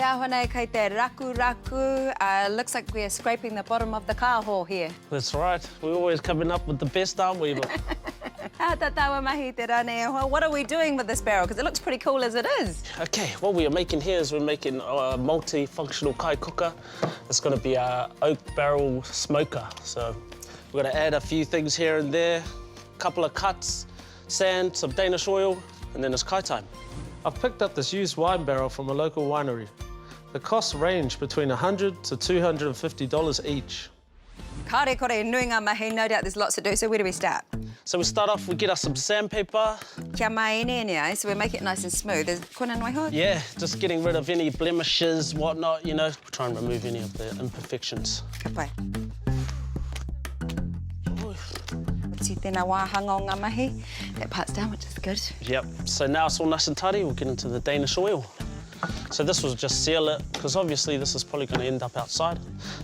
Whanau kei te raku. Looks like we're scraping the bottom of the car hole here. That's right. We're always coming up with the best, aren't we? What are we doing with this barrel? Because it looks pretty cool as it is. Okay, what we are making here is we're making a multi-functional kai cooker. It's going to be an oak barrel smoker. So we're going to add a few things here and there, a couple of cuts, sand, some Danish oil, and then it's kai time. I've picked up this used wine barrel from a local winery. The costs range between $100 to $250 each. Kare kore nui ngā mahi, no doubt there's lots to do, so where do we start? So we start off, we get us some sandpaper. Kia mai ene, so we make it nice and smooth. Is kona noi hoa? Yeah, just getting rid of any blemishes, whatnot, you know. Try and remove any of the imperfections. Ka pai. See tēnā wāhanga o ngā mahi. That part's down, which is good. Yep, so now it's all nice and tidy, we'll get into the Danish oil. So this will just seal it, because obviously this is probably going to end up outside.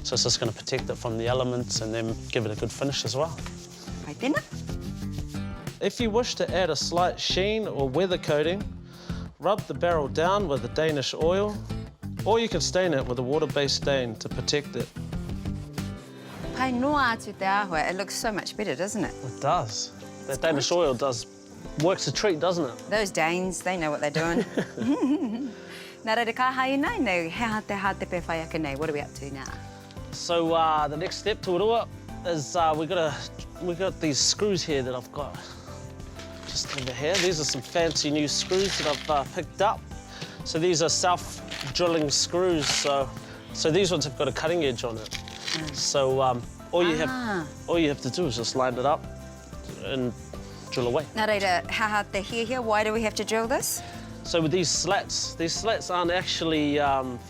So it's just going to protect it from the elements and then give it a good finish as well. Pai tēnā. If you wish to add a slight sheen or weather coating, rub the barrel down with the Danish oil, or you can stain it with a water-based stain to protect it. Pai noa atu te āhua. It looks so much better, doesn't it? It does. That Danish oil works a treat, doesn't it? Those Danes, they know what they're doing. Nā reira ka hai nei, he ha te pe whai aka nei. What are we up to now? So the next step to Urua is we got these screws here that I've got just over here. These are some fancy new screws that I've picked up. So these are self-drilling screws. So these ones have got a cutting edge on it. So all you have to do is just line it up and drill away. Nā reira, ha te here, why do we have to drill this? So with these slats aren't actually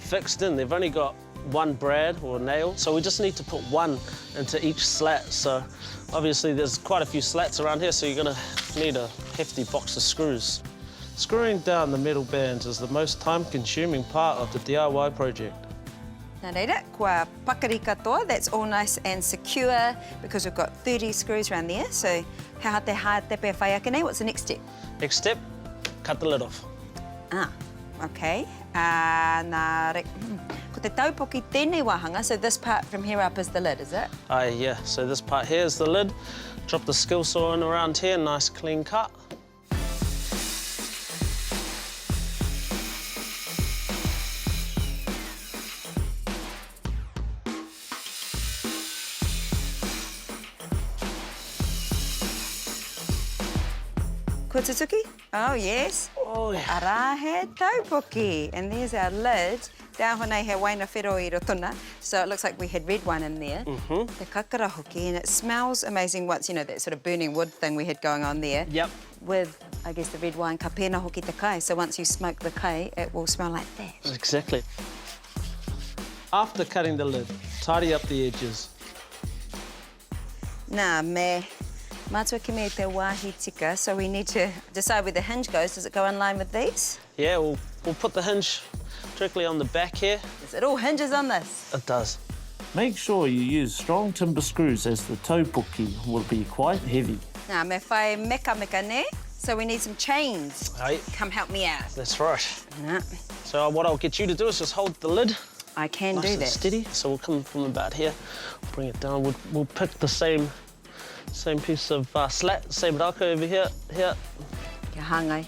fixed in. They've only got one brad or nail. So we just need to put one into each slat. So obviously there's quite a few slats around here, so you're gonna need a hefty box of screws. Screwing down the metal bands is the most time-consuming part of the DIY project. Nā reira, kua pakari katoa, that's all nice and secure because we've got 30 screws around there. So ha te pe whai aka nei, what's the next step? Next step, cut the lid off. Okay. Ko te taupoki tēnei wāhanga, so this part from here up is the lid, is it? Yeah, so this part here is the lid. Drop the skill saw in around here, nice clean cut. Kotsutuki? Oh, yes. Oh, yeah. Arahe taupoki. And there's our lid. Down Whanau he waina whero I rotona. So it looks like we had red wine in there. Te kakara hoki, and it smells amazing once, you know, that sort of burning wood thing we had going on there. Yep. With, I guess, the red wine, ka pēna hoki te kai. So once you smoke the kai, it will smell like that. Exactly. After cutting the lid, tidy up the edges. Nā me. Mātua ki me te wāhi tika, so we need to decide where the hinge goes. Does it go in line with these? Yeah, we'll put the hinge directly on the back here. It all hinges on this? It does. Make sure you use strong timber screws as the taupoki will be quite heavy. Nā me whai meka ne, so we need some chains. Aye. Come help me out. That's right. Nah. So what I'll get you to do is just hold the lid. I can nice do and that. Steady. So we'll come from about here, bring it down. We'll pick the same piece of slat, same raka over here. Kia hangai.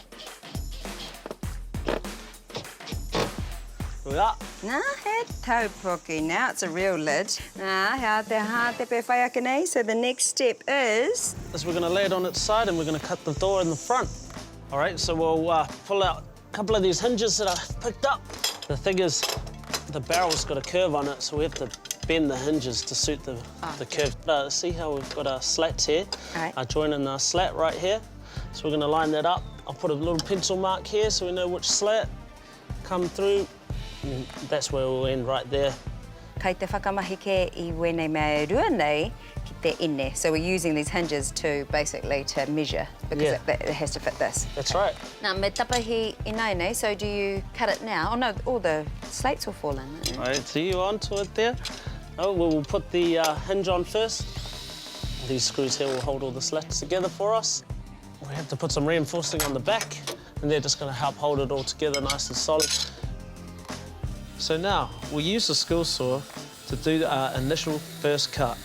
Yeah. Nā he taupoki. Now it's a real lid. Nā ha te pe whai aka nei. So the next step is We're going to lay it on its side and we're going to cut the door in the front. All right, so we'll pull out a couple of these hinges that I picked up. The thing is, the barrel's got a curve on it, so we have to bend the hinges to suit the curve. See how we've got our slats here? Right. I join in our slat right here. So we're going to line that up. I'll put a little pencil mark here so we know which slat come through. And that's where we'll end right there. kai te whakamahike I wene mea rua nei ki te ine. So we're using these hinges to basically to measure because it has to fit this. That's right. Now, me tapahi inaine, so do you cut it now? Oh no, all the slates will fall in. All right, so you onto it there. Oh, we'll put the hinge on first. These screws here will hold all the slats together for us. We have to put some reinforcing on the back, and they're just going to help hold it all together nice and solid. So now, we'll use the skill saw to do our initial first cut.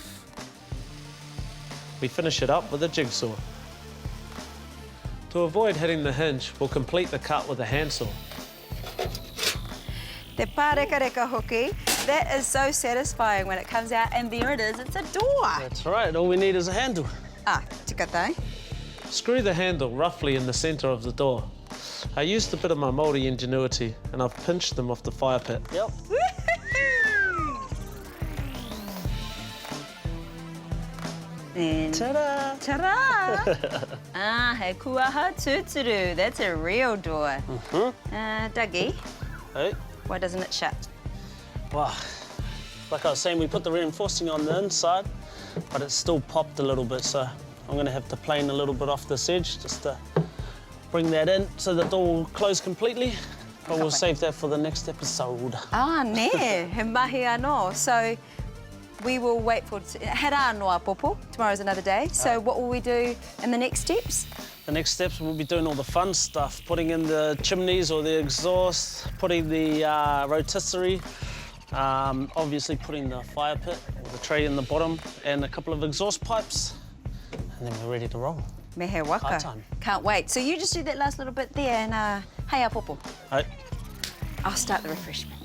We finish it up with a jigsaw. To avoid hitting the hinge, we'll complete the cut with a handsaw. Te pāreka hoki. That is so satisfying when it comes out, and there it is, it's a door. That's right, all we need is a handle. Ah, tika tai. Screw the handle roughly in the centre of the door. I used a bit of my Māori ingenuity and I've pinched them off the fire pit. Yep. And Ta-da! ta-da! Ah, he kuaha tuturu. That's a real door. Dougie, Hey, why doesn't it shut? wow. Like I was saying, we put the reinforcing on the inside, but it's still popped a little bit, so I'm going to have to plane a little bit off this edge just to bring that in so the door will close completely. But we'll save that for the next episode. Ah, ne, he mahi anō. So we will wait for hera noa popo. Tomorrow's another day. So what will we do in the next steps? The next steps, we'll be doing all the fun stuff, putting in the chimneys or the exhaust, putting the rotisserie, obviously putting the fire pit, or the tray in the bottom, and a couple of exhaust pipes, and then we're ready to roll. Me he waka. High time. Can't wait. So you just do that last little bit there and hey a popo. Hey. I'll start the refreshment.